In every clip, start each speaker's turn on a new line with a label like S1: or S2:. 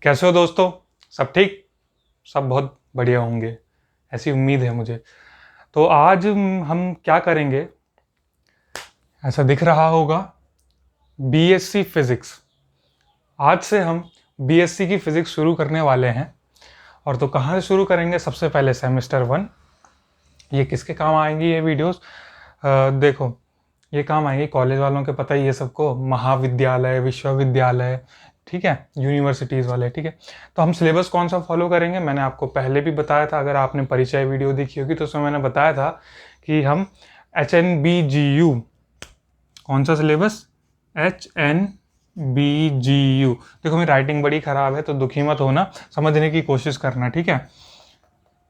S1: कैसे हो दोस्तों? सब ठीक? सब बहुत बढ़िया होंगे, ऐसी उम्मीद है मुझे। तो आज हम क्या करेंगे, ऐसा दिख रहा होगा, बीएससी फिजिक्स। आज से हम बीएससी की फिजिक्स शुरू करने वाले हैं। और तो कहाँ से शुरू करेंगे? सबसे पहले सेमेस्टर 1। ये किसके काम आएंगी ये वीडियोस? देखो, ये काम आएंगे कॉलेज वालों के, पता ही है सबको, महाविद्यालय, विश्वविद्यालय, ठीक है, यूनिवर्सिटीज़ वाले, ठीक है। तो हम सिलेबस कौन सा फॉलो करेंगे, मैंने आपको पहले भी बताया था। अगर आपने परिचय वीडियो देखी होगी तो उसमें मैंने बताया था कि हम HNBGU, कौन सा सिलेबस? HNBGU। देखो मेरी राइटिंग बड़ी ख़राब है तो दुखी मत होना, समझने की कोशिश करना, ठीक है,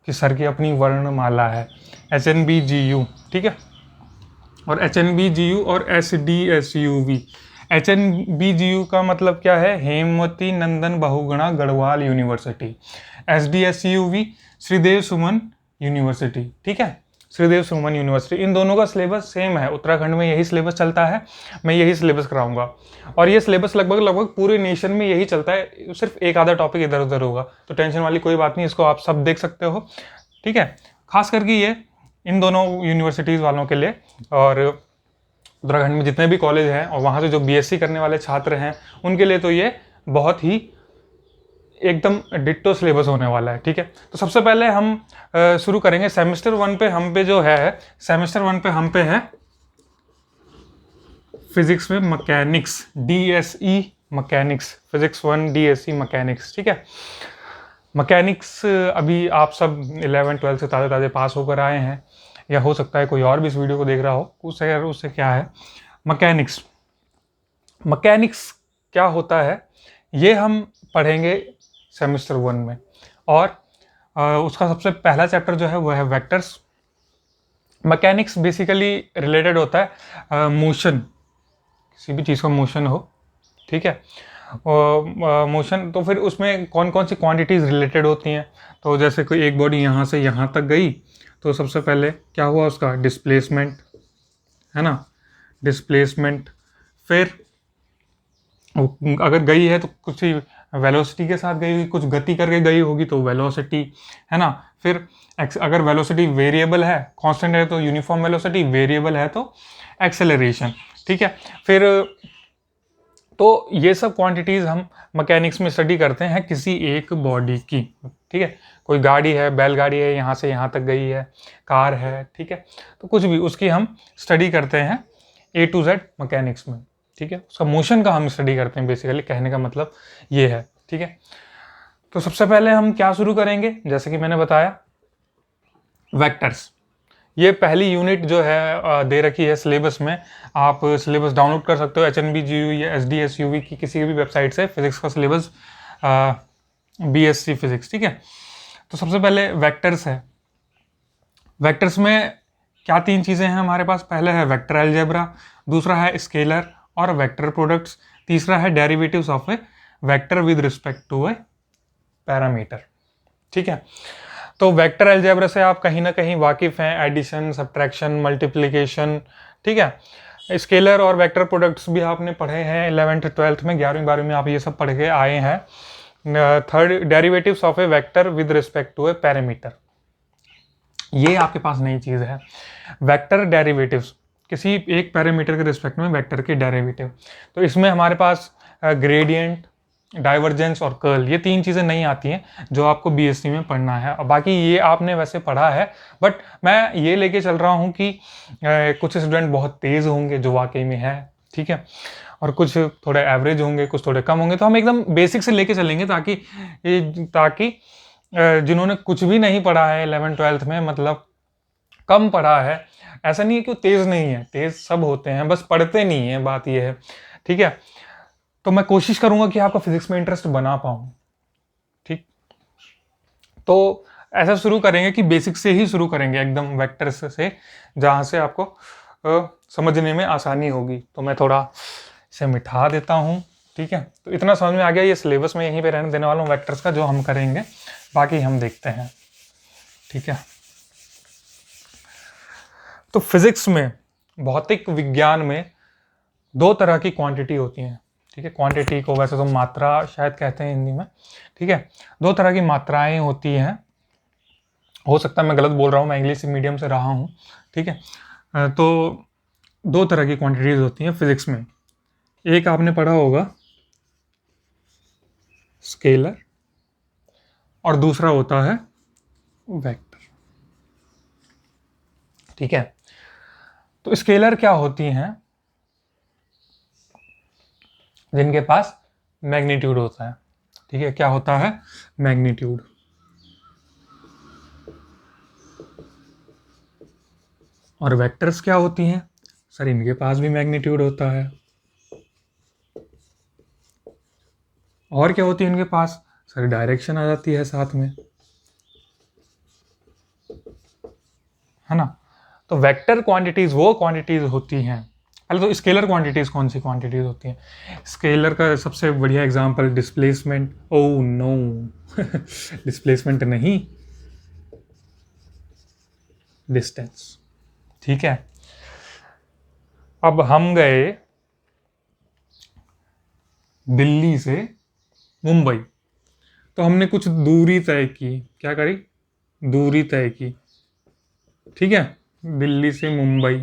S1: कि सर की अपनी वर्णमाला है। HNBGU, ठीक है। और HNBGU और SDSUV। HNBGU का मतलब क्या है? हेमवती नंदन बहुगुणा गढ़वाल यूनिवर्सिटी। SDSUV श्रीदेव सुमन यूनिवर्सिटी, ठीक है, श्रीदेव सुमन यूनिवर्सिटी। इन दोनों का सिलेबस सेम है, उत्तराखंड में यही सिलेबस चलता है, मैं यही सिलेबस कराऊंगा। और ये सिलेबस लगभग लगभग पूरे नेशन में यही चलता है, सिर्फ एक आधा टॉपिक इधर उधर होगा, तो टेंशन वाली कोई बात नहीं, इसको आप सब देख सकते हो, ठीक है। खास करके ये इन दोनों यूनिवर्सिटीज़ वालों के लिए, और उत्तराखंड में जितने भी कॉलेज हैं और वहाँ से जो बीएससी करने वाले छात्र हैं उनके लिए तो ये बहुत ही एकदम डिट्टो सिलेबस होने वाला है, ठीक है। तो सबसे पहले हम शुरू करेंगे सेमेस्टर 1 पे। हम पे जो है, सेमेस्टर 1 पे हम पे है फिजिक्स में mechanics, DSE mechanics, physics 1 DSE mechanics, ठीक है। मैकेनिक्स अभी आप सब 11th 12th से ताज़े ताज़े पास होकर आए हैं, या हो सकता है कोई और भी इस वीडियो को देख रहा हो, उससे उससे क्या है मैकेनिक्स। मैकेनिक्स क्या होता है ये हम पढ़ेंगे सेमेस्टर 1 में। और उसका सबसे पहला चैप्टर जो है वो है वेक्टर्स। मैकेनिक्स बेसिकली रिलेटेड होता है मोशन, किसी भी चीज़ का मोशन हो, ठीक है, मोशन। तो फिर उसमें कौन कौन सी क्वांटिटीज़ रिलेटेड होती हैं? तो जैसे कोई एक बॉडी यहाँ से यहाँ तक गई तो सबसे पहले क्या हुआ, उसका डिस्प्लेसमेंट, है ना, डिस्प्लेसमेंट। फिर अगर गई है तो कुछ वेलोसिटी के साथ गई होगी, कुछ गति करके गई होगी तो वेलोसिटी, है ना। फिर अगर वेलोसिटी वेरिएबल है, कांस्टेंट है तो यूनिफॉर्म वेलोसिटी, वेरिएबल है तो एक्सेलरेशन, ठीक है। फिर तो ये सब क्वांटिटीज़ हम मैकेनिक्स में स्टडी करते हैं किसी एक बॉडी की, ठीक है। कोई गाड़ी है, बैलगाड़ी है, यहाँ से यहाँ तक गई है, कार है, ठीक है, तो कुछ भी उसकी हम स्टडी करते हैं A to Z मैकेनिक्स में, ठीक है। उसका मोशन का हम स्टडी करते हैं, बेसिकली कहने का मतलब ये है, ठीक है। तो सबसे पहले हम क्या शुरू करेंगे, जैसे कि मैंने बताया, वेक्टर्स। ये पहली यूनिट जो है दे रखी है सिलेबस में, आप सिलेबस डाउनलोड कर सकते हो HNBGU या SDSUV की किसी भी वेबसाइट से, फिजिक्स का सिलेबस, BSc फिजिक्स, ठीक है। तो सबसे पहले वेक्टर्स है। वेक्टर्स में क्या तीन चीज़ें हैं हमारे पास? पहले है वेक्टर अलजेब्रा, दूसरा है स्केलर और वेक्टर प्रोडक्ट्स, तीसरा है derivatives of a vector with respect to a parameter, ठीक है। तो वेक्टर अलजेब्रा से आप कहीं ना कहीं वाकिफ हैं, एडिशन, सब्ट्रैक्शन, मल्टीप्लिकेशन, ठीक है। स्केलर और वेक्टर प्रोडक्ट्स भी आपने पढ़े हैं 11th 12th में, 11वीं 12वीं में आप ये सब पढ़ के आए हैं। Third, derivatives of a vector with respect to a parameter, ये आपके पास नई चीज़ है। वेक्टर डेरिवेटिव्स, किसी एक पैरामीटर के रिस्पेक्ट में वेक्टर के डेरिवेटिव। तो इसमें हमारे पास ग्रेडियंट, डाइवर्जेंस और कर्ल, ये तीन चीज़ें नहीं आती हैं जो आपको बीएससी में पढ़ना है। और बाकी ये आपने वैसे पढ़ा है, बट मैं ये लेके चल रहा हूँ कि कुछ स्टूडेंट बहुत तेज़ होंगे जो वाकई में है, ठीक है, और कुछ थोड़े एवरेज होंगे, कुछ थोड़े कम होंगे। तो हम एकदम बेसिक से लेके चलेंगे ताकि जिन्होंने कुछ भी नहीं पढ़ा है 11th 12th में, मतलब कम पढ़ा है, ऐसा नहीं है कि वो तेज़ नहीं है, तेज़ सब होते हैं, बस पढ़ते नहीं है, बात ये है, ठीक है। तो मैं कोशिश करूंगा कि आपका फिजिक्स में इंटरेस्ट बना पाऊं, ठीक। तो ऐसा शुरू करेंगे कि बेसिक से ही शुरू करेंगे, एकदम वेक्टर्स से, जहां से आपको समझने में आसानी होगी। तो मैं थोड़ा इसे मिटा देता हूं, ठीक है। तो इतना समझ में आ गया, ये सिलेबस में यहीं पे रहने देने वाला हूँ वेक्टर्स का, जो हम करेंगे, बाकी हम देखते हैं, ठीक है। तो फिजिक्स में, भौतिक विज्ञान में दो तरह की क्वांटिटी होती हैं, ठीक है। क्वांटिटी को वैसे तो मात्रा शायद कहते हैं हिंदी में, ठीक है। दो तरह की मात्राएं होती हैं, हो सकता है मैं गलत बोल रहा हूँ, मैं इंग्लिश मीडियम से रहा हूँ, ठीक है। तो दो तरह की क्वांटिटीज होती हैं फिजिक्स में। एक आपने पढ़ा होगा स्केलर, और दूसरा होता है वेक्टर, ठीक है। तो स्केलर क्या होती हैं? जिनके पास मैग्नीट्यूड होता है, ठीक है। क्या होता है? मैग्नीट्यूड। और वेक्टर्स क्या होती हैं? सर इनके पास भी मैग्नीट्यूड होता है। और क्या होती है इनके पास? सर डायरेक्शन आ जाती है साथ में, है ना। तो वेक्टर क्वांटिटीज वो क्वांटिटीज होती हैं। पहले तो स्केलर क्वांटिटीज कौन सी क्वांटिटीज होती हैं? स्केलर का सबसे बढ़िया example displacement. Oh no displacement नहीं, डिस्टेंस, ठीक है। अब हम गए दिल्ली से मुंबई, तो हमने कुछ दूरी तय की। क्या करी? दूरी तय की, ठीक है। दिल्ली से मुंबई,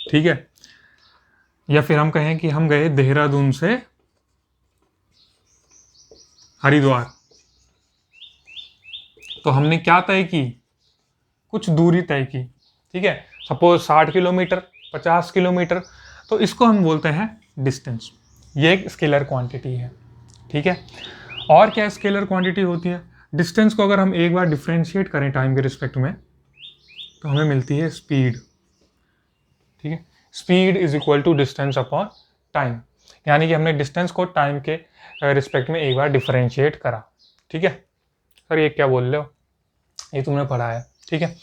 S1: ठीक है। या फिर हम कहें कि हम गए देहरादून से हरिद्वार, तो हमने क्या तय की? कुछ दूरी तय की, ठीक है। सपोज 60 किलोमीटर, 50 किलोमीटर, तो इसको हम बोलते हैं डिस्टेंस। ये एक स्केलर क्वांटिटी है, ठीक है। और क्या स्केलर क्वांटिटी होती है? डिस्टेंस को अगर हम एक बार डिफ्रेंशिएट करें टाइम के रिस्पेक्ट में, तो हमें मिलती है स्पीड, ठीक है। Speed is equal to distance upon time, यानी कि हमने डिस्टेंस को टाइम के रिस्पेक्ट में एक बार डिफरेंशिएट करा, ठीक है। सर ये क्या बोल रहे हो? ये तुमने पढ़ा है, ठीक है।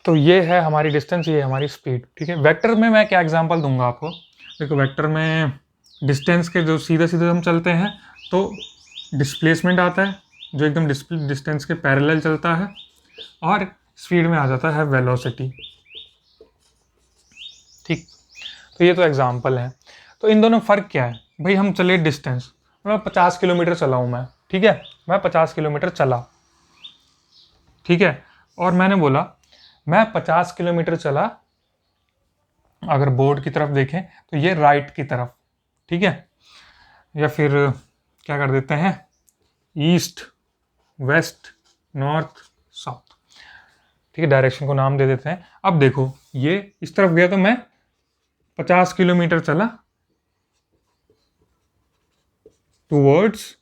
S1: तो ये है हमारी डिस्टेंस, ये है हमारी स्पीड, ठीक है। वेक्टर में मैं क्या एग्जांपल दूंगा आपको? देखो वेक्टर में डिस्टेंस के जो सीधे सीधे हम चलते हैं तो डिस्प्लेसमेंट आता है जो एकदम डिस्टेंस के पैरेलल चलता है, और स्पीड में आ जाता है वेलोसिटी, ठीक। तो ये तो एग्जांपल है। तो इन दोनों फ़र्क क्या है भाई? हम चले डिस्टेंस, मैं 50 किलोमीटर चला हूँ मैं, ठीक है। मैं 50 किलोमीटर चला, ठीक है। और मैंने बोला मैं 50 किलोमीटर चला, अगर बोर्ड की तरफ देखें तो ये राइट की तरफ, ठीक है। या फिर क्या कर देते हैं, ईस्ट, वेस्ट, नॉर्थ, साउथ, ठीक है। डायरेक्शन को नाम दे देते हैं। अब देखो ये इस तरफ गया तो मैं 50 किलोमीटर चला टूवर्ड्स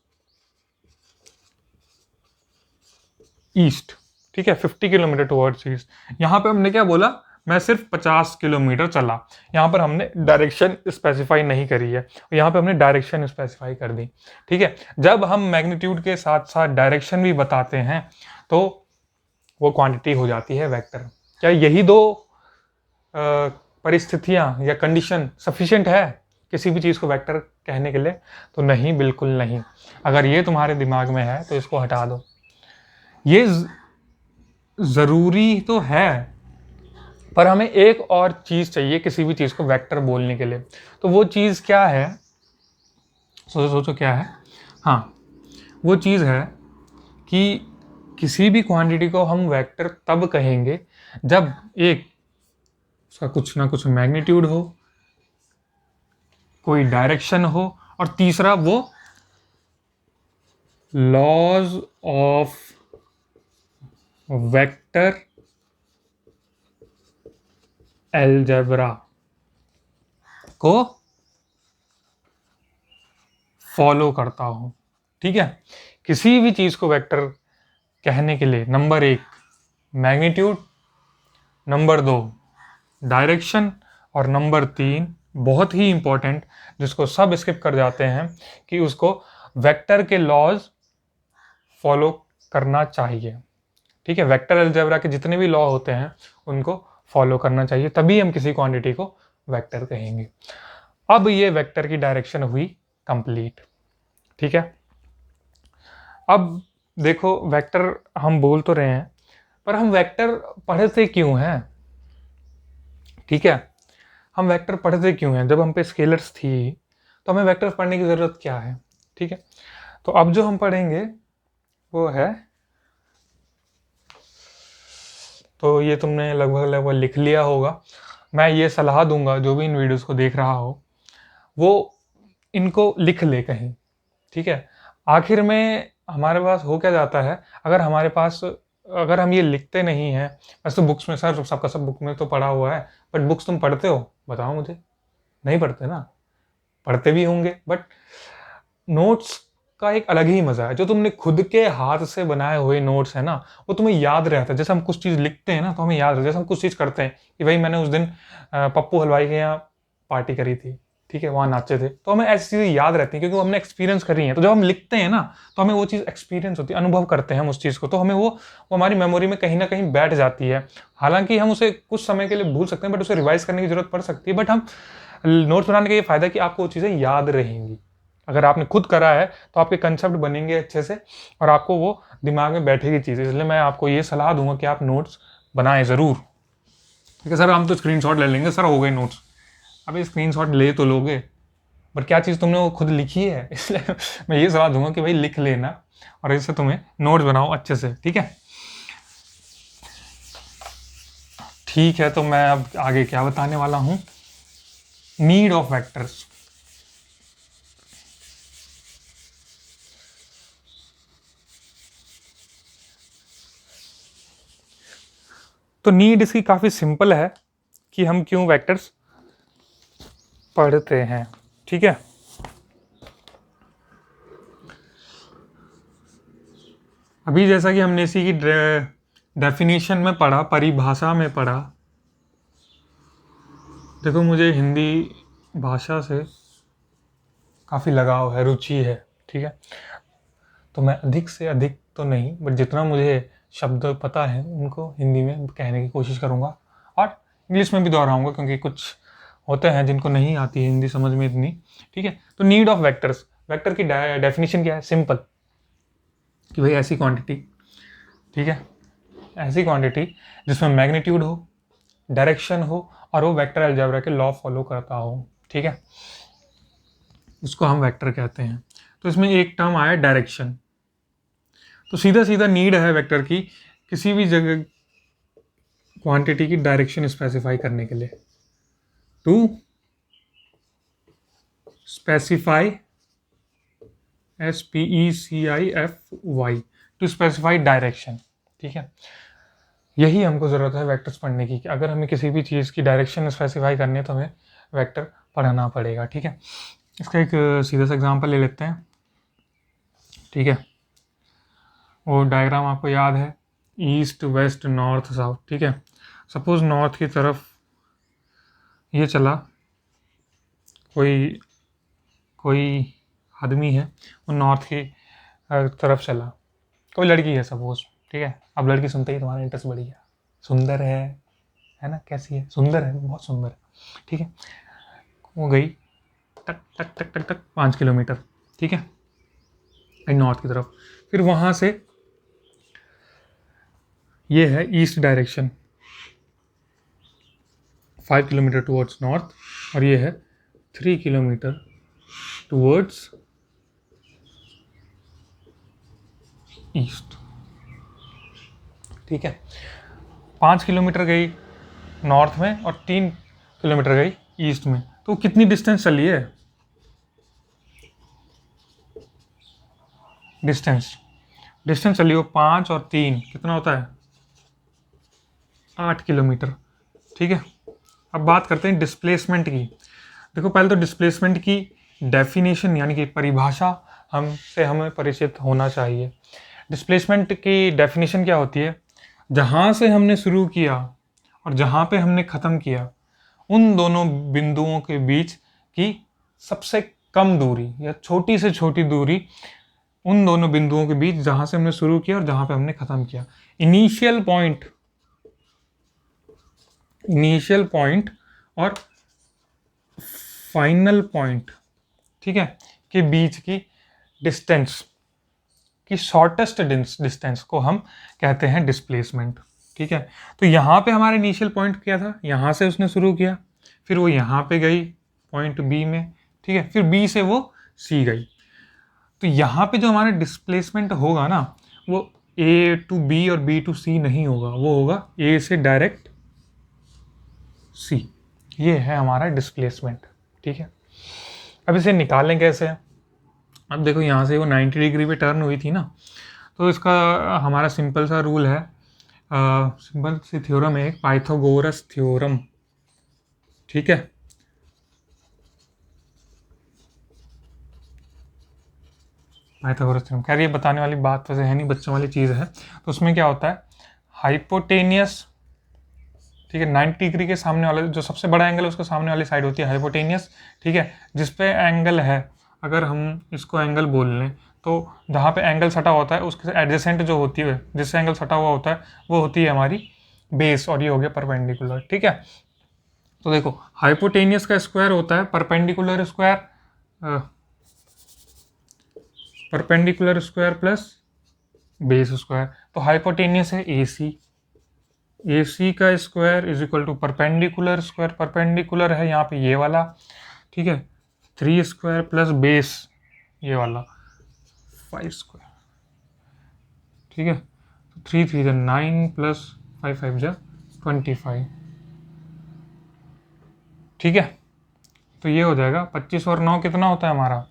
S1: ईस्ट, ठीक है। 50 किलोमीटर टूवर्ड्स ईस्ट। यहाँ पे हमने क्या बोला? मैं सिर्फ 50 किलोमीटर चला। यहाँ पर हमने डायरेक्शन स्पेसिफाई नहीं करी है, यहाँ पे हमने डायरेक्शन स्पेसिफाई कर दी, ठीक है। जब हम मैग्नीट्यूड के साथ साथ डायरेक्शन भी बताते हैं तो वो क्वांटिटी हो जाती है वेक्टर। क्या यही दो परिस्थितियाँ या कंडीशन सफिशिएंट है किसी भी चीज़ को वेक्टर कहने के लिए? तो नहीं, बिल्कुल नहीं। अगर ये तुम्हारे दिमाग में है तो इसको हटा दो। ये ज़रूरी तो है, पर हमें एक और चीज़ चाहिए किसी भी चीज़ को वेक्टर बोलने के लिए। तो वो चीज़ क्या है? सोचो सोचो क्या है? हाँ, वो चीज़ है कि किसी भी क्वांटिटी को हम वेक्टर तब कहेंगे जब एक उसका कुछ ना कुछ मैग्नीट्यूड हो, कोई डायरेक्शन हो, और तीसरा वो लॉज ऑफ वेक्टर अलजेब्रा को फॉलो करता हो, ठीक है। किसी भी चीज़ को वेक्टर कहने के लिए नंबर 1 मैग्नीट्यूड, नंबर 2 डायरेक्शन, और नंबर 3 बहुत ही इंपॉर्टेंट जिसको सब स्किप कर जाते हैं कि उसको वेक्टर के लॉज फॉलो करना चाहिए, ठीक है। वेक्टर अलजेब्रा के जितने भी लॉ होते हैं उनको फॉलो करना चाहिए, तभी हम किसी क्वांटिटी को वेक्टर कहेंगे। अब ये वेक्टर की डायरेक्शन हुई कंप्लीट, ठीक है। अब देखो वेक्टर हम बोल तो रहे हैं, पर हम वेक्टर पढ़ते क्यों हैं? ठीक है, हम वेक्टर पढ़ते क्यों हैं? जब हम पे स्केलर्स थी तो हमें वेक्टर पढ़ने की ज़रूरत क्या है? ठीक है, तो अब जो हम पढ़ेंगे वो है, तो ये तुमने लगभग लगभग लिख लिया होगा। मैं ये सलाह दूंगा जो भी इन वीडियोस को देख रहा हो वो इनको लिख ले कहीं, ठीक है। आखिर में हमारे पास हो क्या जाता है, अगर हमारे पास, अगर हम ये लिखते नहीं हैं, वैसे तो बुक्स में सर सबका सब बुक में तो पढ़ा हुआ है, बट बुक्स तुम पढ़ते हो? बताओ मुझे। नहीं पढ़ते ना? पढ़ते भी होंगे, बट नोट्स का एक अलग ही मजा है। जो तुमने खुद के हाथ से बनाए हुए नोट्स है ना, वो तुम्हें याद रहता है। जैसे हम कुछ चीज़ लिखते हैं ना तो हमें याद रहता है। जैसे हम कुछ चीज़ करते हैं कि भाई मैंने उस दिन पप्पू हलवाई के यहाँ पार्टी करी थी, ठीक है, वहाँ नाचे थे, तो हमें ऐसी चीज़ें याद रहती हैं क्योंकि वो हमने एक्सपीरियंस करी है। तो जब हम लिखते हैं ना तो हमें वो चीज़ एक्सपीरियंस होती है, अनुभव करते हैं हम उस चीज़ को, तो हमें वो हमारी मेमोरी में कहीं ना कहीं बैठ जाती है। हालांकि हम उसे कुछ समय के लिए भूल सकते हैं, बट उसे रिवाइज करने की जरूरत पड़ सकती है। बट हम नोट्स बनाने का ये फायदा है कि आपको वो चीज़ें याद रहेंगी। अगर आपने खुद करा है तो आपके कंसेप्ट बनेंगे अच्छे से और आपको वो दिमाग में बैठेगी चीज़। इसलिए मैं आपको ये सलाह दूंगा कि आप नोट्स बनाएं ज़रूर। ठीक है सर, हम तो स्क्रीनशॉट ले लेंगे। सर हो गए नोट्स। अभी स्क्रीनशॉट ले तो लोगे, पर क्या चीज़ तुमने वो खुद लिखी है? इसलिए मैं ये सलाह दूंगा कि भाई लिख लेना और इससे तुम्हें नोट्स बनाओ अच्छे से, ठीक है। ठीक है, तो मैं अब आगे क्या बताने वाला हूँ, नीड ऑफ वेक्टर्स। तो नीड इसकी काफ़ी सिंपल है कि हम क्यों वेक्टर्स पढ़ते हैं, ठीक है। अभी जैसा कि हमने इसी की डेफिनेशन में पढ़ा, परिभाषा में पढ़ा। देखो मुझे हिंदी भाषा से काफ़ी लगाव है, रुचि है, ठीक है। तो मैं अधिक से अधिक तो नहीं, बट जितना मुझे शब्द पता है उनको हिंदी में कहने की कोशिश करूँगा और इंग्लिश में भी दोहराऊँगा क्योंकि कुछ होते हैं जिनको नहीं आती है हिंदी समझ में इतनी, ठीक है। तो नीड ऑफ वेक्टर्स, वेक्टर की डेफिनेशन क्या है? सिंपल, कि भाई ऐसी क्वांटिटी, ठीक है, ऐसी क्वांटिटी जिसमें मैग्नीट्यूड हो, डायरेक्शन हो और वो वेक्टर अलजेब्रा के लॉ फॉलो करता हो, ठीक है, उसको हम वेक्टर कहते हैं। तो इसमें एक टर्म आया डायरेक्शन। तो सीधा सीधा नीड है वेक्टर की किसी भी जगह क्वांटिटी की डायरेक्शन स्पेसिफाई करने के लिए, to specify, SPECIFY, to specify direction, ठीक है। यही हमको ज़रूरत है वेक्टर्स पढ़ने की, कि अगर हमें किसी भी चीज़ की डायरेक्शन स्पेसिफाई करनी है तो हमें वेक्टर पढ़ना पड़ेगा, ठीक है। इसका एक सीधा सा एग्जांपल ले लेते हैं, ठीक है। वो डायग्राम आपको याद है, ईस्ट वेस्ट नॉर्थ साउथ, ठीक है। सपोज नॉर्थ की तरफ ये चला, कोई कोई आदमी है, वो नॉर्थ की तरफ चला, कोई लड़की है सपोज, ठीक है। अब लड़की सुनते ही तुम्हारा इंटरेस्ट बढ़ गया, सुंदर है ना, कैसी है? सुंदर है, बहुत सुंदर है, ठीक है। वो गई टक टक टक टक टक 5 किलोमीटर, ठीक है, नॉर्थ की तरफ। फिर वहाँ से ये है east direction, 5 kilometre towards north, और ये है 3 किलोमीटर टुवर्ड्स ईस्ट, ठीक है। 5 किलोमीटर गई नॉर्थ में और 3 किलोमीटर गई ईस्ट में, तो कितनी डिस्टेंस चली है? डिस्टेंस चली हो 5 और 3 कितना होता है? 8 किलोमीटर, ठीक है। अब बात करते हैं डिस्प्लेसमेंट की। देखो पहले तो डिस्प्लेसमेंट की डेफिनेशन यानी कि परिभाषा हमें परिचित होना चाहिए। डिस्प्लेसमेंट की डेफिनेशन क्या होती है? जहाँ से हमने शुरू किया और जहाँ पे हमने ख़त्म किया, उन दोनों बिंदुओं के बीच की सबसे कम दूरी या छोटी से छोटी दूरी, उन दोनों बिंदुओं के बीच जहाँ से हमने शुरू किया और जहाँ पे हमने ख़त्म किया, इनिशियल पॉइंट और फाइनल पॉइंट, ठीक है, के बीच की डिस्टेंस की शॉर्टेस्ट डिस्टेंस को हम कहते हैं डिस्प्लेसमेंट, ठीक है। तो यहाँ पे हमारा इनिशियल पॉइंट क्या था? यहाँ से उसने शुरू किया फिर वो यहाँ पे गई पॉइंट बी में, ठीक है, फिर बी से वो सी गई। तो यहाँ पे जो हमारा डिस्प्लेसमेंट होगा ना, वो ए टू बी और बी टू सी नहीं होगा, वो होगा ए से डायरेक्ट सी। ये है हमारा डिस्प्लेसमेंट, ठीक है। अब इसे निकालें कैसे? अब देखो यहाँ से वो 90 डिग्री पे टर्न हुई थी ना, तो इसका हमारा सिंपल सा रूल है, सिंपल सी थ्योरम है, एक पाइथागोरस थ्योरम, ठीक है। पाइथागोरस थ्योरम, खैर ये बताने वाली बात वैसे है नहीं, बच्चों वाली चीज़ है। तो उसमें क्या होता है, हाइपोटेनियस, ठीक है, 90 डिग्री के सामने वाला जो सबसे बड़ा एंगल है उसके सामने वाली साइड होती है हाइपोटेनियस, ठीक है। जिस पे एंगल है, अगर हम इसको एंगल बोल लें, तो जहाँ पे एंगल सटा होता है उसके एडजेसेंट जो होती है, जिससे एंगल सटा हुआ होता है, वो होती है हमारी बेस, और ये हो गया परपेंडिकुलर, ठीक है। तो देखो हाइपोटेनियस का स्क्वायर होता है perpendicular square, perpendicular square plus base square. तो हाइपोटेनियस है ए सी का square is equal to perpendicular square, perpendicular है यहाँ पे ये वाला, ठीक है, 3 स्क्वायर प्लस बेस ये वाला 5 स्क्वायर, ठीक है। तो 3 3 जा 9 प्लस 5 5 जा 25, ठीक है। तो ये हो जाएगा 25 और 9 कितना होता है हमारा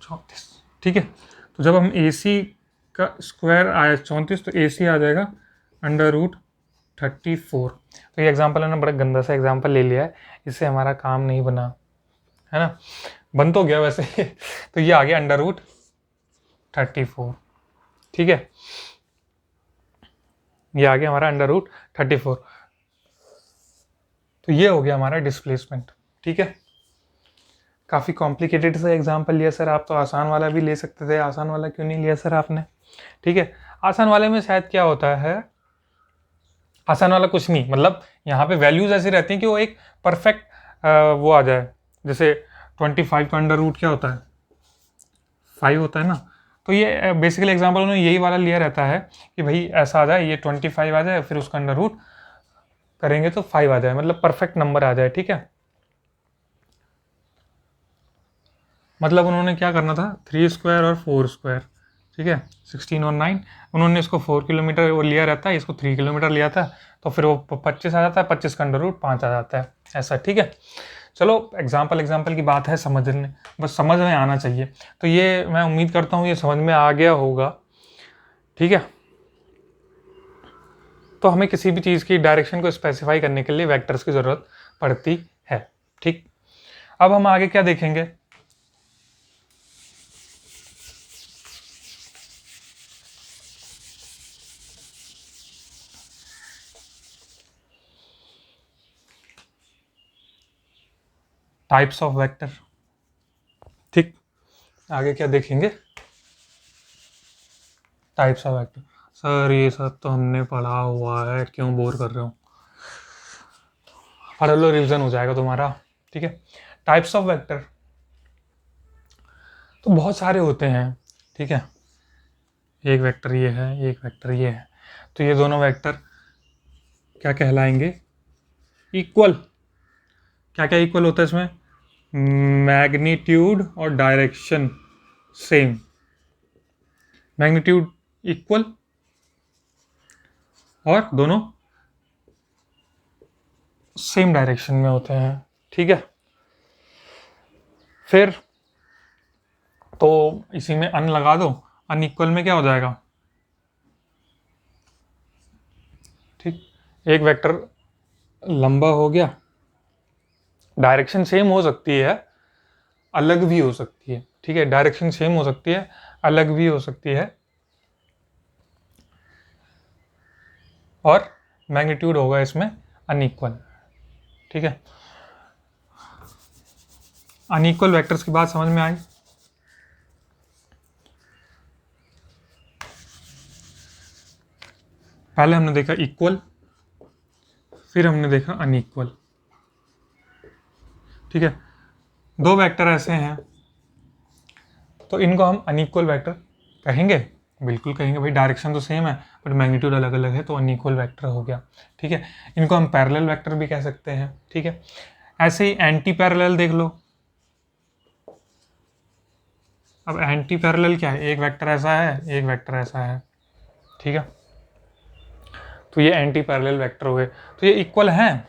S1: 34, ठीक है। तो जब हम ए सी का स्क्वायर आया 34, तो ए सी आ जाएगा √34। तो ये एग्जांपल हमने बड़ा गंदा सा एग्जांपल ले लिया है, इससे हमारा काम नहीं बना, है ना, बन तो गया वैसे तो ये आ गया √34, ठीक है, ये आ गया हमारा √34। तो ये हो गया हमारा डिस्प्लेसमेंट, ठीक है। काफ़ी कॉम्प्लिकेटेड सा एग्जांपल लिया सर, आप तो आसान वाला भी ले सकते थे, आसान वाला क्यों नहीं लिया सर आपने, ठीक है। आसान वाले में शायद क्या होता है, आसान वाला कुछ नहीं, मतलब यहाँ पे वैल्यूज ऐसी रहती हैं कि वो एक परफेक्ट वो आ जाए। जैसे 25 का अंडर रूट क्या होता है 5 होता है ना, तो ये बेसिकली एग्जांपल उन्होंने यही वाला लिया रहता है कि भाई ऐसा आ जाए, ये 25 आ जाए, फिर उसका अंडर रूट करेंगे तो 5 आ जाए, मतलब परफेक्ट नंबर आ जाए, ठीक है। मतलब उन्होंने क्या करना था, 3 स्क्वायर और 4 स्क्वायर, ठीक है, 16 और 9, उन्होंने इसको 4 किलोमीटर वो लिया रहता है, इसको 3 किलोमीटर लिया था, तो फिर वो 25 आ जाता है, 25 का अंडर रूट 5 आ जाता है, ऐसा, ठीक है। चलो एग्जाम्पल की बात है, समझने, बस समझ में आना चाहिए। तो ये मैं उम्मीद करता हूँ ये समझ में आ गया होगा, ठीक है। तो हमें किसी भी चीज़ की डायरेक्शन को स्पेसिफाई करने के लिए वेक्टर्स की ज़रूरत पड़ती है, ठीक। अब हम आगे क्या देखेंगे, टाइप्स ऑफ वेक्टर, ठीक। आगे क्या देखेंगे, टाइप्स ऑफ वेक्टर। सर ये सब तो हमने पढ़ा हुआ है, क्यों बोर कर रहे हो, पढ़ लो, रिवीजन हो जाएगा तुम्हारा, ठीक है। टाइप्स ऑफ वेक्टर तो बहुत सारे होते हैं, ठीक है। एक वेक्टर ये है, एक वेक्टर ये है, तो ये दोनों वेक्टर क्या कहलाएंगे, इक्वल। क्या क्या इक्वल होता है इसमें, मैग्नीट्यूड और डायरेक्शन सेम, मैग्नीट्यूड इक्वल और दोनों सेम डायरेक्शन में होते हैं, ठीक है। फिर तो इसी में अन लगा दो, अनइक्वल में क्या हो जाएगा, ठीक, एक वेक्टर लंबा हो गया, डायरेक्शन सेम हो सकती है, अलग भी हो सकती है, ठीक है, डायरेक्शन सेम हो सकती है, अलग भी हो सकती है, और मैग्नीट्यूड होगा इसमें अनइक्वल, ठीक है। अनइक्वल वेक्टर्स की बात समझ में आई। पहले हमने देखा इक्वल, फिर हमने देखा अनइक्वल, ठीक है। दो वेक्टर ऐसे हैं तो इनको हम अनइक्वल वेक्टर कहेंगे, बिल्कुल कहेंगे भाई डायरेक्शन तो सेम है बट मैग्नीट्यूड अलग अलग है तो अनइक्वल वेक्टर हो गया। ठीक है, इनको हम पैरेलल वेक्टर भी कह सकते हैं। ठीक है, ऐसे ही एंटी पैरेलल देख लो। अब एंटी पैरेलल क्या है, एक वेक्टर ऐसा है एक वेक्टर ऐसा है। ठीक है, तो ये एंटी पैरेलल वेक्टर हुए। तो ये इक्वल हैं,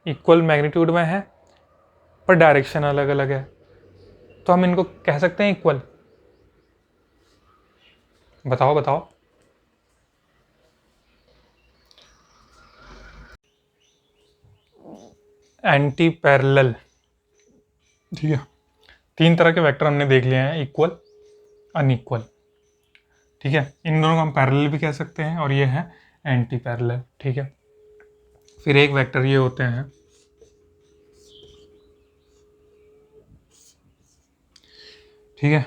S1: इक्वल मैग्नीट्यूड में है पर डायरेक्शन अलग अलग है, तो हम इनको कह सकते हैं इक्वल। बताओ बताओ। एंटी पैरेलल, ठीक है, तीन तरह के वेक्टर हमने देख लिए हैं, इक्वल, अनइक्वल। ठीक है, इन दोनों को हम पैरेलल भी कह सकते हैं और ये है एंटी पैरेलल। ठीक है, फिर एक वेक्टर ये होते हैं, ठीक है,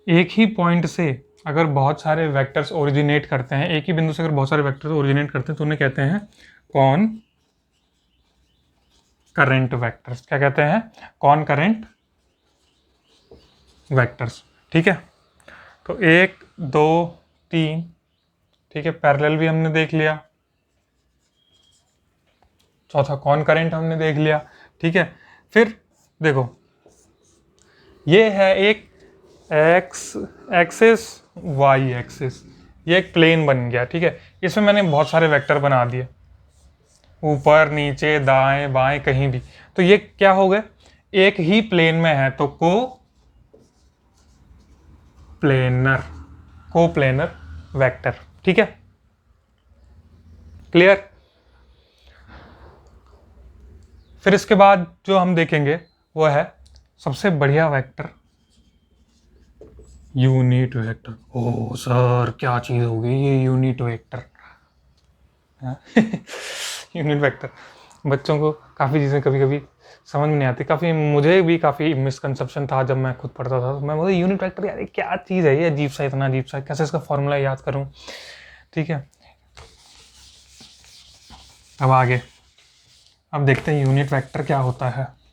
S1: एक ही पॉइंट से अगर बहुत सारे वेक्टर्स ओरिजिनेट करते हैं, एक ही बिंदु से अगर बहुत सारे वेक्टर्स ओरिजिनेट करते हैं तो उन्हें कहते हैं कॉन करेंट वेक्टर्स। क्या कहते हैं, कॉन करेंट वेक्टर्स। ठीक है, तो एक दो तीन, ठीक है, पैरेलल भी हमने देख लिया, चौथा कॉन करेंट हमने देख लिया। ठीक है, फिर देखो ये है एक एक्स एक्सिस वाई एक्सिस, ये एक प्लेन बन गया। ठीक है, इसमें मैंने बहुत सारे वेक्टर बना दिए, ऊपर नीचे दाएं बाएं कहीं भी, तो ये क्या हो गए, एक ही प्लेन में है तो को प्लेनर, को प्लेनर वेक्टर। ठीक है, क्लियर। फिर इसके बाद जो हम देखेंगे वो है सबसे बढ़िया वेक्टर, यूनिट वेक्टर। ओ सर क्या चीज हो गई ये यूनिट वेक्टर। यूनिट वेक्टर, बच्चों को काफ़ी चीज़ें कभी कभी समझ में नहीं आती, काफ़ी मुझे भी काफ़ी मिसकंसेप्शन था जब मैं खुद पढ़ता था। तो मैं बोला यूनिट वेक्टर यार ये क्या चीज़ है, ये अजीब सा, इतना अजीब सा, कैसे इसका फॉर्मूला याद करूं। ठीक है, अब आगे, अब देखते हैं यूनिट वेक्टर क्या होता है।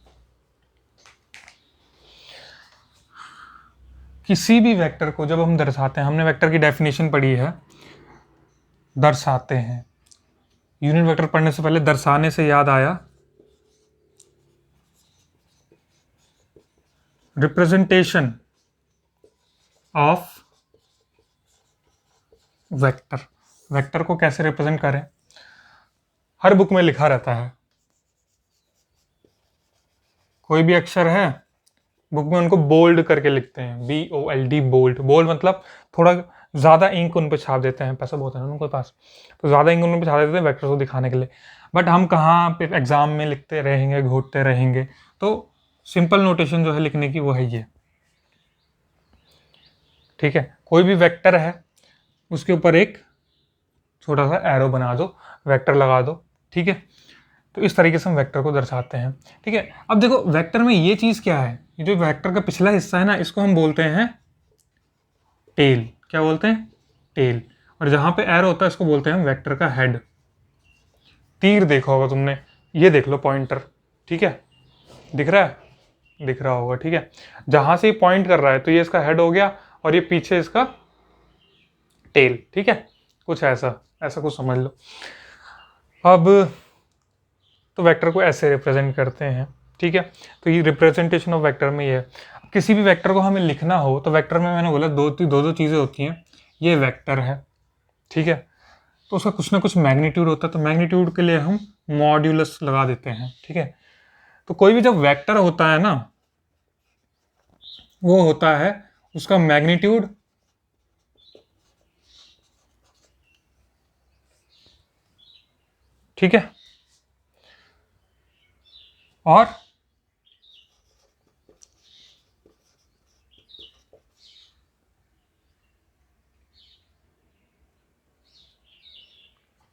S1: किसी भी वेक्टर को जब हम दर्शाते हैं, हमने वेक्टर की डेफिनेशन पढ़ी है, दर्शाते हैं। यूनिट वेक्टर पढ़ने से पहले दर्शाने से याद आया रिप्रेजेंटेशन ऑफ वेक्टर। वेक्टर को कैसे रिप्रेजेंट करें, हर बुक में लिखा रहता है, कोई भी अक्षर है बुक में उनको बोल्ड करके लिखते हैं, BOLD, बोल्ड। बोल्ड मतलब थोड़ा ज़्यादा इंक उन पे छाप देते हैं, पैसा बहुत है ना उनके पास, तो ज़्यादा इंक उन पे छाप देते हैं वेक्टर को दिखाने के लिए। बट हम कहाँ पे एग्जाम में लिखते रहेंगे, घोटते रहेंगे, तो सिंपल नोटेशन जो है लिखने की वो है ये। ठीक है, कोई भी वेक्टर है उसके ऊपर एक छोटा सा एरो बना दो, वेक्टर लगा दो। ठीक है, तो इस तरीके से हम वेक्टर को दर्शाते हैं। ठीक है, अब देखो वेक्टर में ये चीज़ क्या है, ये जो वेक्टर का पिछला हिस्सा है ना, इसको हम बोलते हैं टेल। क्या बोलते हैं, टेल। और जहां पे एरो होता है इसको बोलते हैं हम वेक्टर का हेड। तीर देखा होगा तुमने, ये देख लो पॉइंटर। ठीक है, दिख रहा है, दिख रहा होगा। ठीक है, जहां से ये पॉइंट कर रहा है तो ये इसका हेड हो गया और ये पीछे इसका टेल। ठीक है, कुछ ऐसा ऐसा कुछ समझ लो। अब तो वेक्टर को ऐसे रिप्रेजेंट करते हैं। ठीक है, तो ये रिप्रेजेंटेशन ऑफ वेक्टर में ये है। किसी भी वेक्टर को हमें लिखना हो तो वेक्टर में मैंने बोला दो चीज़ें होती हैं, ये वेक्टर है, ठीक है, तो उसका कुछ ना कुछ मैग्नीट्यूड होता है, तो मैग्नीट्यूड के लिए हम मॉड्यूलस लगा देते हैं। ठीक है, तो कोई भी जब वेक्टर होता है ना, वो होता है उसका मैग्नीट्यूड ठीक है, और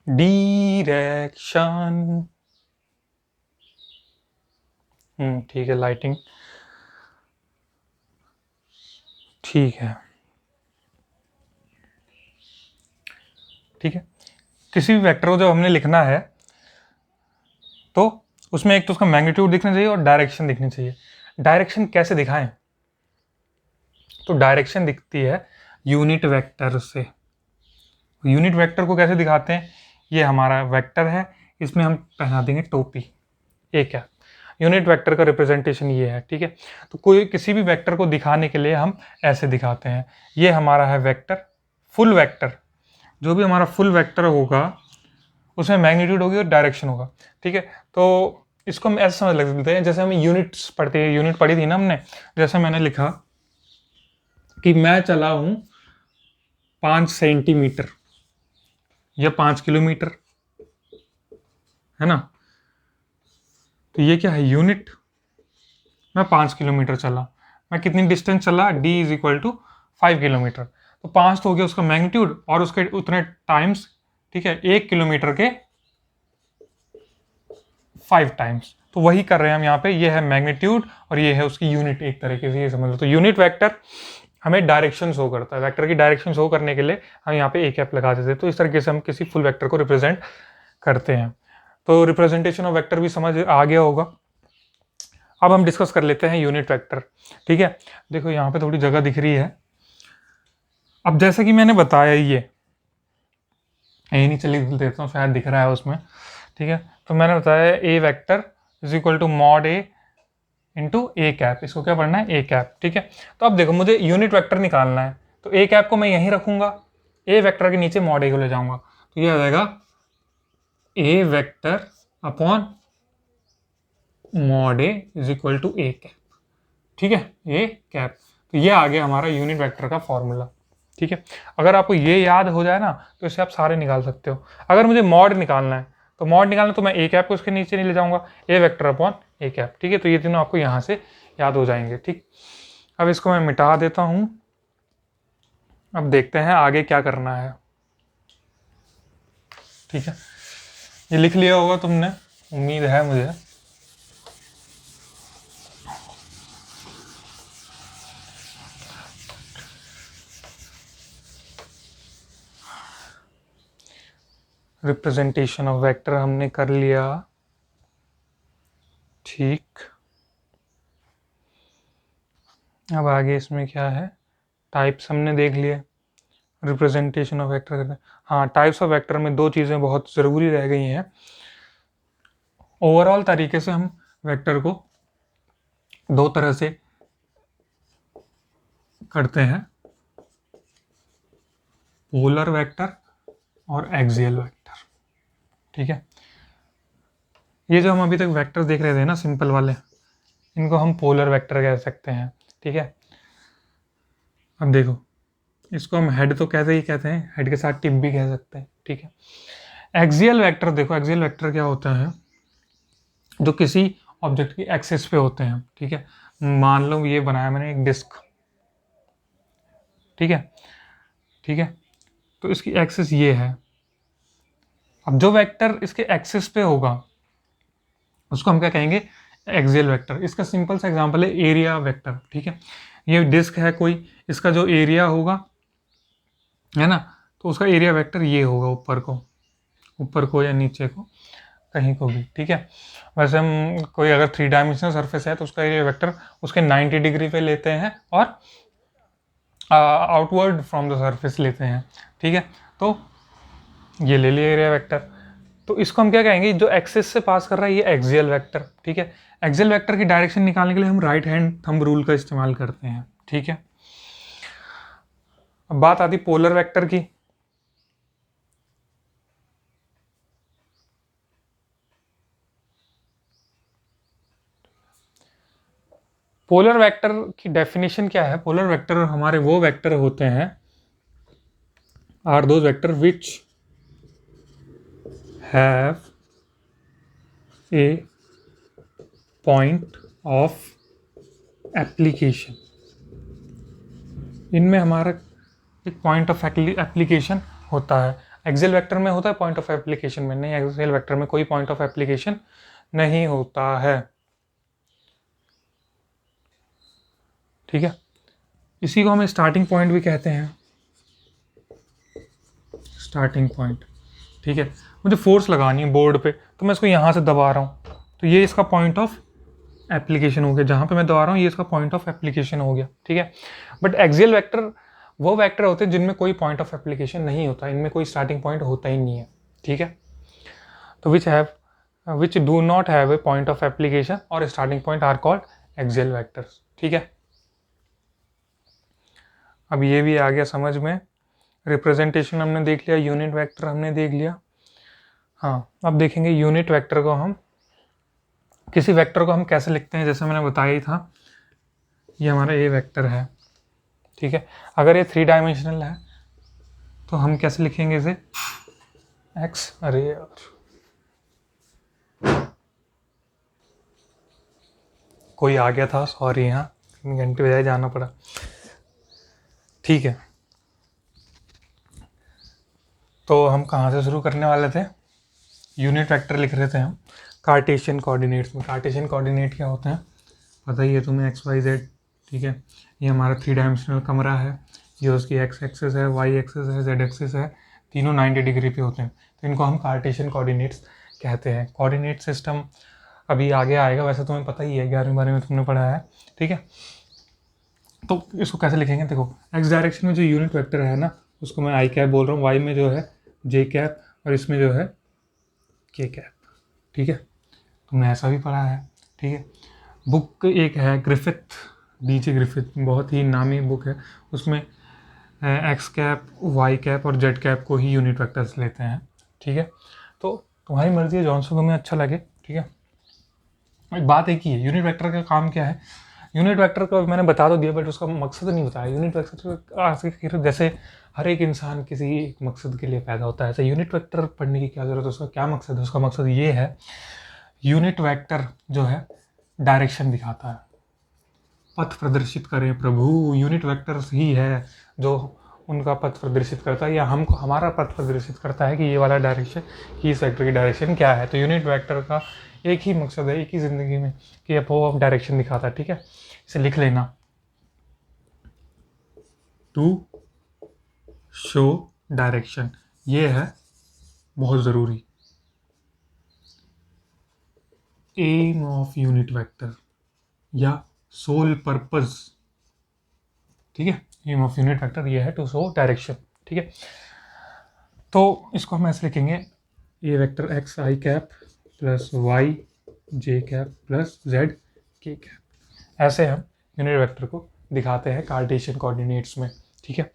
S1: डायरेक्शन। ठीक है, लाइटिंग ठीक है। ठीक है, किसी भी वेक्टर को जब हमने लिखना है तो उसमें एक तो उसका मैग्नीट्यूड दिखना चाहिए और डायरेक्शन दिखनी चाहिए। डायरेक्शन कैसे दिखाएं, तो डायरेक्शन दिखती है यूनिट वेक्टर से। यूनिट वेक्टर को कैसे दिखाते हैं, ये हमारा वेक्टर है, इसमें हम पहना देंगे टोपी, एक है यूनिट वेक्टर का रिप्रेजेंटेशन ये है, ठीक है। तो कोई किसी भी वेक्टर को दिखाने के लिए हम ऐसे दिखाते हैं। ये हमारा है वेक्टर, फुल वेक्टर, जो भी हमारा फुल वेक्टर होगा उसमें मैग्नीट्यूड होगी और डायरेक्शन होगा, ठीक है। तो इसको हम ऐसे समझ लेते हैं, जैसे हमें यूनिट्स पढ़ते हैं, यूनिट पढ़ी थी ना हमने, जैसे मैंने लिखा कि मैं चला हूं 5 सेंटीमीटर या 5 किलोमीटर, है ना। तो ये क्या है, यूनिट। मैं 5 किलोमीटर चला, मैं कितनी डिस्टेंस चला, d is equal to 5 kilometre. तो 5 तो हो गया उसका मैग्नीट्यूड और उसके उतने टाइम्स, ठीक है, 1 किलोमीटर के 5 टाइम्स। तो वही कर रहे हैं हम यहाँ पे, ये है मैग्नीट्यूड और ये है उसकी यूनिट, एक तरीके से ये समझ लो। तो यूनिट वेक्टर हमें डायरेक्शन शो करता है, वेक्टर की डायरेक्शन शो करने के लिए हम यहाँ पे ए कैप लगा देते हैं। तो इस तरीके से हम किसी फुल वेक्टर को रिप्रेजेंट करते हैं। तो रिप्रेजेंटेशन ऑफ वेक्टर भी समझ आ गया होगा। अब हम डिस्कस कर लेते हैं यूनिट वेक्टर, ठीक है। देखो यहाँ पे थोड़ी जगह दिख रही है। अब जैसे कि मैंने बताया, ये नहीं चलिए देता हूँ, शायद दिख रहा है उसमें, ठीक है। तो मैंने बताया A vector is equal to mod A into A cap, इसको क्या पढ़ना है, ए कैप, ठीक है। तो अब देखो मुझे यूनिट वेक्टर निकालना है, तो ए कैप को मैं यहीं रखूंगा, ए वेक्टर के नीचे मॉड ए को ले जाऊंगा, तो ये आ जाएगा A vector upon mod A is equal to A cap, ठीक है, ए कैप। तो ये आ गया हमारा यूनिट वेक्टर का फॉर्मूला, ठीक है। अगर आपको ये याद हो जाए ना तो इससे आप सारे निकाल सकते हो। अगर मुझे मॉड निकालना है, तो मॉड निकालना तो मैं ए कैप को उसके नीचे नहीं ले जाऊंगा, ए वेक्टर अपॉन ए कैप, ठीक है। तो ये तीनों आपको यहाँ से याद हो जाएंगे, ठीक। अब इसको मैं मिटा देता हूँ। अब देखते हैं आगे क्या करना है, ठीक है। ये लिख लिया होगा तुमने, उम्मीद है मुझे। रिप्रेजेंटेशन ऑफ वेक्टर हमने कर लिया, ठीक। अब आगे इसमें क्या है, टाइप्स हमने देख लिए, रिप्रेजेंटेशन ऑफ वेक्टर करते हैं। हाँ, टाइप्स ऑफ वेक्टर में दो चीज़ें बहुत ज़रूरी रह गई हैं। ओवरऑल तरीके से हम वेक्टर को दो तरह से करते हैं, पोलर वेक्टर और एक्सियल वेक्टर, ठीक है। ये जो हम अभी तक वेक्टर्स देख रहे थे ना, सिंपल वाले, इनको हम पोलर वेक्टर कह सकते हैं, ठीक है। अब देखो, इसको हम हेड तो कहते ही कहते हैं, हेड के साथ टिप भी कह सकते हैं, ठीक है। एक्सियल वेक्टर देखो, एक्सियल वेक्टर क्या होता है, जो किसी ऑब्जेक्ट की एक्सिस पे होते हैं, ठीक है। मान लो ये बनाया मैंने एक डिस्क, ठीक है, ठीक है। तो इसकी एक्सिस ये है। अब जो वेक्टर इसके एक्सिस पे होगा उसको हम क्या कहेंगे, एक्सियल वेक्टर। इसका सिंपल सा एग्जांपल है एरिया वेक्टर, ठीक है। ये डिस्क है कोई, इसका जो एरिया होगा, है ना, तो उसका एरिया वेक्टर ये होगा, ऊपर को या नीचे को, कहीं को भी, ठीक है। वैसे हम कोई अगर 3 डायमेंशनल सरफेस है तो उसका एरिया वेक्टर उसके 90 डिग्री पे लेते हैं और आउटवर्ड फ्रॉम द सरफेस लेते हैं, ठीक है। तो ये ले लिया एरिया वेक्टर। तो इसको हम क्या कहेंगे, जो एक्सिस से पास कर रहा है ये एक्सियल वेक्टर, ठीक है। एक्सियल वेक्टर की डायरेक्शन निकालने के लिए हम राइट हैंड थंब रूल का इस्तेमाल करते हैं, ठीक है। अब बात आती पोलर वेक्टर की। पोलर वेक्टर की डेफिनेशन क्या है, पोलर वेक्टर हमारे वो वेक्टर होते हैं, are those vector which have a point of application. इनमें हमारा एक पॉइंट ऑफ एप्लीकेशन होता है। एक्सियल वेक्टर में होता है पॉइंट ऑफ एप्लीकेशन में नहीं, एक्सियल वेक्टर में कोई पॉइंट ऑफ एप्लीकेशन नहीं होता है, ठीक है। इसी को हम स्टार्टिंग पॉइंट भी कहते हैं, स्टार्टिंग पॉइंट, ठीक है। मुझे फोर्स लगानी है बोर्ड पे, तो मैं इसको यहाँ से दबा रहा हूँ, तो ये इसका पॉइंट ऑफ एप्लीकेशन हो गया, जहाँ पे मैं दबा रहा हूँ ये इसका पॉइंट ऑफ एप्लीकेशन हो गया, ठीक है। बट एक्सियल वेक्टर वो वेक्टर होते हैं जिनमें कोई पॉइंट ऑफ एप्लीकेशन नहीं होता, इनमें कोई स्टार्टिंग पॉइंट होता ही नहीं है, ठीक है। तो which do not have a point of application और starting point are called axial vectors, ठीक है। अब ये भी आ गया समझ में, रिप्रेजेंटेशन हमने देख लिया, यूनिट वेक्टर हमने देख लिया। हाँ, अब देखेंगे यूनिट वेक्टर को हम, किसी वेक्टर को हम कैसे लिखते हैं, जैसे मैंने बताया ही था, ये हमारा ए वेक्टर है, ठीक है। अगर ये 3 डायमेंशनल है तो हम कैसे लिखेंगे इसे, एक्स, अरे यार कोई आ गया था, सॉरी, यहाँ 3 घंटे बजाय जाना पड़ा, ठीक है। तो हम कहाँ से शुरू करने वाले थे, यूनिट वेक्टर लिख रहे थे हम कार्टेशियन कोऑर्डिनेट्स में। कार्टेशियन कोऑर्डिनेट क्या होते हैं पता ही है तुम्हें, एक्स वाई जेड, ठीक है। ये हमारा 3 डायमेंशनल कमरा है, ये उसकी एक्स एक्सिस है, वाई एक्सिस है, जेड एक्सिस है, तीनों 90 डिग्री पे होते हैं, तो इनको हम कार्टेशियन कोऑर्डिनेट्स कहते हैं। कोऑर्डिनेट सिस्टम अभी आगे आएगा, वैसे तुम्हें पता ही है, 11वीं 12वीं में तुमने पढ़ा है, ठीक है। तो इसको कैसे लिखेंगे, देखो एक्स डायरेक्शन में जो यूनिट वेक्टर है ना, उसको मैं आई कैप बोल रहा हूँ, वाई में जो है जे कैप, और इसमें जो है के कैप, ठीक है। तुमने ऐसा भी पढ़ा है, ठीक है। बुक एक है ग्रिफिथ, डीजे ग्रिफिथ, बहुत ही नामी बुक है, उसमें एक्स कैप, वाई कैप और जेड कैप को ही यूनिट वेक्टर्स लेते हैं, ठीक है। तो तुम्हारी मर्जी है, जौन सा तुम्हें अच्छा लगे, ठीक है। एक बात एक ही है, यूनिट वेक्टर का काम क्या है, यूनिट वेक्टर को मैंने बता तो दिया, बट उसका मकसद नहीं बताया। यूनिट वेक्टर जैसे हर एक इंसान किसी एक मकसद के लिए पैदा होता है, ऐसे यूनिट वेक्टर पढ़ने की क्या ज़रूरत है, उसका क्या मकसद है, उसका मकसद ये है, यूनिट वेक्टर जो है डायरेक्शन दिखाता है, पथ प्रदर्शित करें प्रभु, यूनिट वेक्टर ही है जो उनका पथ प्रदर्शित करता है, या हमको हमारा पथ प्रदर्शित करता है कि ये वाला डायरेक्शन, कि इस वेक्टर की डायरेक्शन क्या है। तो यूनिट वेक्टर का एक ही मकसद है, एक ही ज़िंदगी में, कि वो डायरेक्शन दिखाता है, ठीक है। इसे लिख लेना, टू शो डायरेक्शन, ये है बहुत ज़रूरी, एम ऑफ यूनिट वेक्टर या सोल पर्पस, ठीक है। एम ऑफ यूनिट वेक्टर ये है टू शो डायरेक्शन, ठीक है। तो इसको हम ऐसे लिखेंगे, ये वेक्टर एक्स आई कैप प्लस वाई जे कैप प्लस जेड के कैप, ऐसे हम यूनिट वेक्टर को दिखाते हैं कार्टेशियन कोऑर्डिनेट्स में, ठीक है।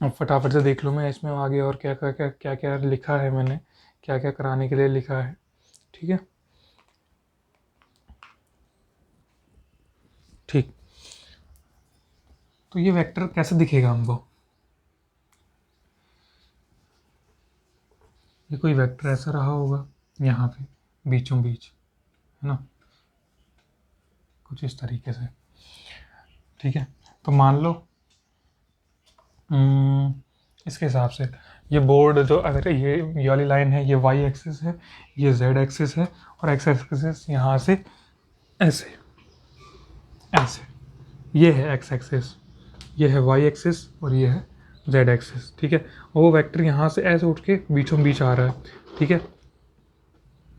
S1: अब फटाफट से देख लो मैं इसमें आगे और क्या क्या क्या क्या क्या लिखा है मैंने, क्या क्या कराने के लिए लिखा है, ठीक है, ठीक। तो ये वेक्टर कैसे दिखेगा हमको, ये कोई वेक्टर ऐसा रहा होगा यहाँ पे बीचों बीच, है ना, कुछ इस तरीके से, ठीक है। तो मान लो इसके हिसाब से ये बोर्ड जो, अगर ये वाली लाइन है, ये वाई एक्सिस है, ये जेड एक्सिस है, और एक्स एक्सिस यहाँ से ऐसे ऐसे, ये है एक्स एक्सिस, ये है वाई एक्सिस, और ये है जेड एक्सिस, ठीक है। और वो वेक्टर यहाँ से ऐसे उठ के बीचों बीच आ रहा है, ठीक है।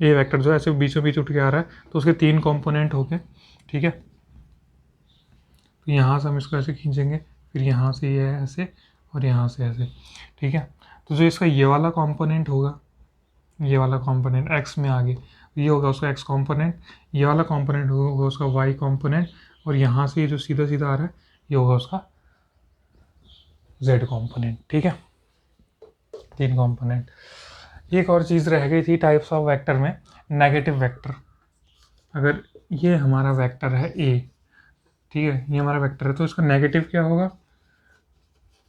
S1: ये वेक्टर जो ऐसे बीचों बीच उठ के आ रहा है, तो उसके 3 कंपोनेंट हो गए, ठीक है। तो यहाँ से हम इसको ऐसे खींचेंगे, फिर यहाँ से ये ऐसे, और यहाँ से ऐसे, ठीक है। तो जो इसका ये वाला कंपोनेंट होगा, ये वाला कंपोनेंट एक्स में आगे, ये होगा उसका एक्स कंपोनेंट, ये वाला कंपोनेंट होगा उसका वाई कंपोनेंट, और यहाँ से ये जो सीधा सीधा आ रहा है ये होगा उसका जेड कंपोनेंट, ठीक है। 3 कंपोनेंट। एक और चीज़ रह गई थी टाइप्स ऑफ वेक्टर में, नेगेटिव वेक्टर। अगर ये हमारा वेक्टर है ए, ठीक है, ये हमारा वेक्टर है, तो इसका नेगेटिव क्या होगा,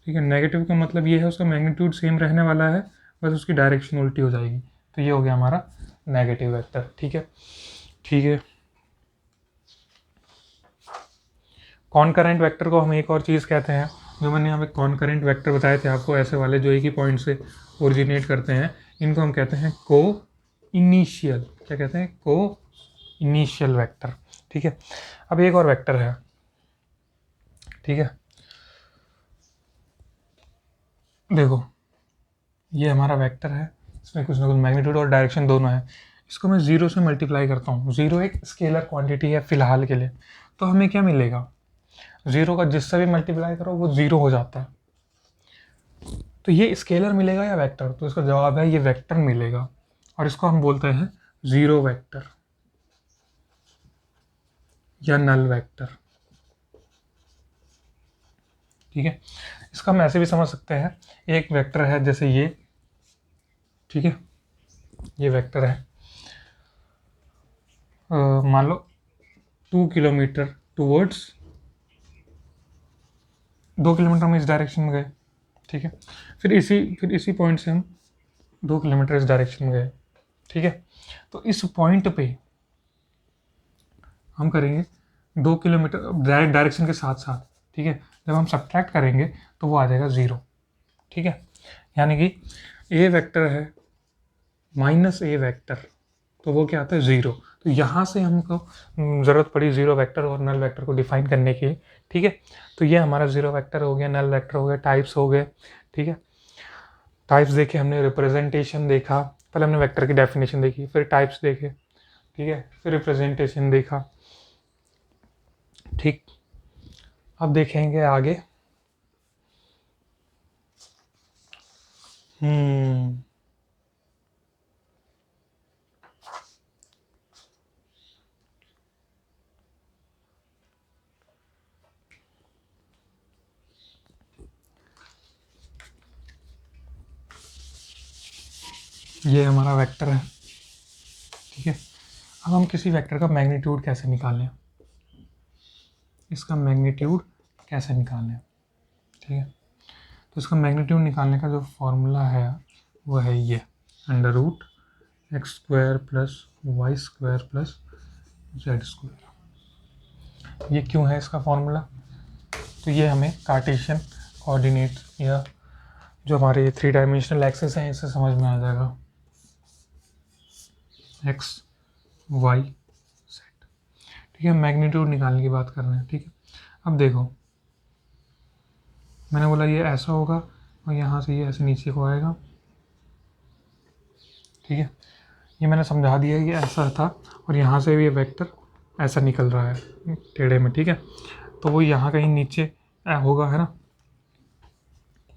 S1: ठीक है। नेगेटिव का मतलब ये है उसका मैग्नीट्यूड सेम रहने वाला है, बस उसकी डायरेक्शन उल्टी हो जाएगी, तो ये हो गया हमारा नेगेटिव वेक्टर, ठीक है, ठीक है। कॉनकरेंट वेक्टर को हम एक और चीज़ कहते हैं, जो मैंने यहाँ पे कॉनकरेंट वेक्टर बताए थे आपको, ऐसे वाले जो एक ही पॉइंट से ओरिजिनेट करते हैं, इनको हम कहते हैं को इनिशियल, क्या कहते हैं, को इनिशियल वेक्टर, ठीक है। अब एक और वेक्टर है, ठीक है, देखो ये हमारा वेक्टर है, इसमें कुछ ना कुछ मैग्नीट्यूड और डायरेक्शन दोनों है। इसको मैं 0 से मल्टीप्लाई करता हूँ। 0 एक स्केलर क्वांटिटी है फ़िलहाल के लिए, तो हमें क्या मिलेगा, 0 का जिससे भी मल्टीप्लाई करो वो 0 हो जाता है। तो ये स्केलर मिलेगा या वेक्टर, तो इसका जवाब है ये वेक्टर मिलेगा, और इसको हम बोलते हैं ज़ीरो वेक्टर या नल वेक्टर। ठीक है, इसका हम ऐसे भी समझ सकते हैं, एक वेक्टर है जैसे ये, ठीक है, ये वेक्टर है, मान लो 2 किलोमीटर टूवर्ड्स, 2 किलोमीटर हम इस डायरेक्शन में गए, ठीक है, फिर इसी पॉइंट से हम 2 किलोमीटर इस डायरेक्शन में गए, ठीक है। तो इस पॉइंट पे हम करेंगे 2 किलोमीटर डायरेक्ट डायरेक्शन के साथ साथ, ठीक है, जब हम सब्ट्रैक्ट करेंगे तो वो आ जाएगा 0, ठीक है। यानी कि ए वेक्टर है माइनस ए वेक्टर, तो वो क्या आता है 0। तो यहाँ से हमको ज़रूरत पड़ी 0 वेक्टर और नल वेक्टर को डिफाइन करने के लिए, ठीक है। तो ये हमारा 0 वेक्टर हो गया, नल वेक्टर हो गया, टाइप्स हो गए, ठीक है। टाइप्स देखे हमने, रिप्रेजेंटेशन देखा, पहले हमने वेक्टर की डेफिनेशन देखी, फिर टाइप्स देखे, ठीक है, फिर रिप्रेजेंटेशन देखा, ठीक। अब देखेंगे आगे। ये हमारा वेक्टर है, ठीक है। अब हम किसी वेक्टर का मैग्नीट्यूड कैसे निकालें, इसका मैग्नीट्यूड कैसे निकालें, ठीक है। तो इसका मैग्नीट्यूड निकालने का जो फॉर्मूला है वो है ये, under root x square plus Y square plus Z square. ये क्यों है इसका फॉर्मूला, तो ये हमें कार्टेशियन कोऑर्डिनेट या जो हमारे 3 डायमेंशनल एक्सेस हैं इससे समझ में आ जाएगा, एक्स वाई जेड, ठीक है। मैग्नीट्यूड निकालने की बात कर रहे हैं, ठीक है। अब देखो, मैंने बोला ये ऐसा होगा और यहाँ से ये ऐसे नीचे को आएगा, ठीक है। ये मैंने समझा दिया कि ऐसा था, और यहाँ से भी ये वेक्टर ऐसा निकल रहा है टेढ़े में, ठीक है। तो वो यहाँ कहीं नीचे होगा, है ना।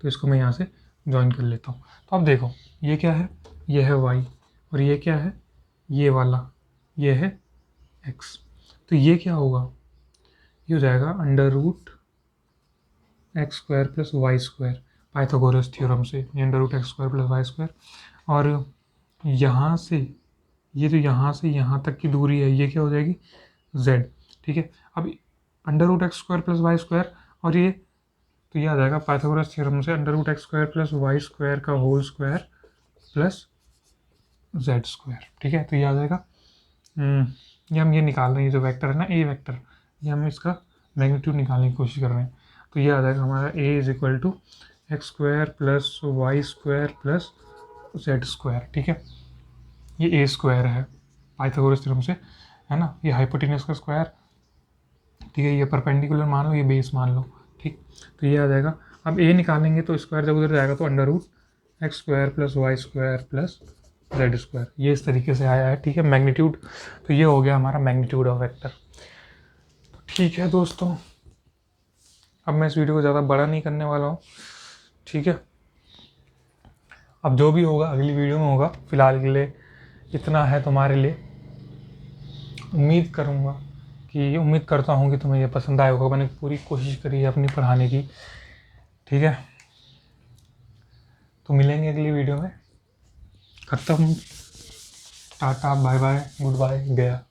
S1: तो इसको मैं यहाँ से ज्वाइन कर लेता हूँ। तो अब देखो, ये क्या है, ये है y, और ये क्या है, ये वाला, ये है x। तो ये क्या होगा, ये हो जाएगा under root x square plus Y square, Pythagoras theorem से, ये under root x square plus Y square. और यहाँ से ये जो यहाँ से यहाँ तक की दूरी है, ये क्या हो जाएगी z, ठीक है। अब under root x square plus Y square, और ये तो ये आ जाएगा पाइथागोरस थ्योरम से under root x square plus Y square का whole square plus Z square, ठीक है। तो ये आ जाएगा, ये हम ये निकाल रहे हैं, ये जो वेक्टर है ना ए वेक्टर, ये हम इसका मैग्नीट्यूड निकालने की कोशिश कर रहे हैं। तो ये आ जाएगा हमारा A is equal to X square plus Y square plus Z square, ठीक है। ये ए स्क्वायर है पाइथागोरस थ्योरम से, है ना, ये हाइपोटेनस का स्क्वायर, ठीक है, ये परपेंडिकुलर मान लो, ये बेस मान लो, ठीक। तो ये आ जाएगा, अब ए निकालेंगे तो स्क्वायर जब उधर जाएगा तो under root x square plus Y square plus Z square, ये इस तरीके से आया है, ठीक है, मैग्नीट्यूड। तो ये हो गया हमारा मैग्नीट्यूड ऑफ वेक्टर। तो ठीक है दोस्तों, अब मैं इस वीडियो को ज़्यादा बड़ा नहीं करने वाला हूँ, ठीक है। अब जो भी होगा अगली वीडियो में होगा, फ़िलहाल के लिए इतना है तुम्हारे लिए। उम्मीद करता हूँ कि तुम्हें ये पसंद आया होगा। मैंने पूरी कोशिश करी है अपनी पढ़ाने की, ठीक है। तो मिलेंगे अगली वीडियो में, खत्म, tata bye bye goodbye गया।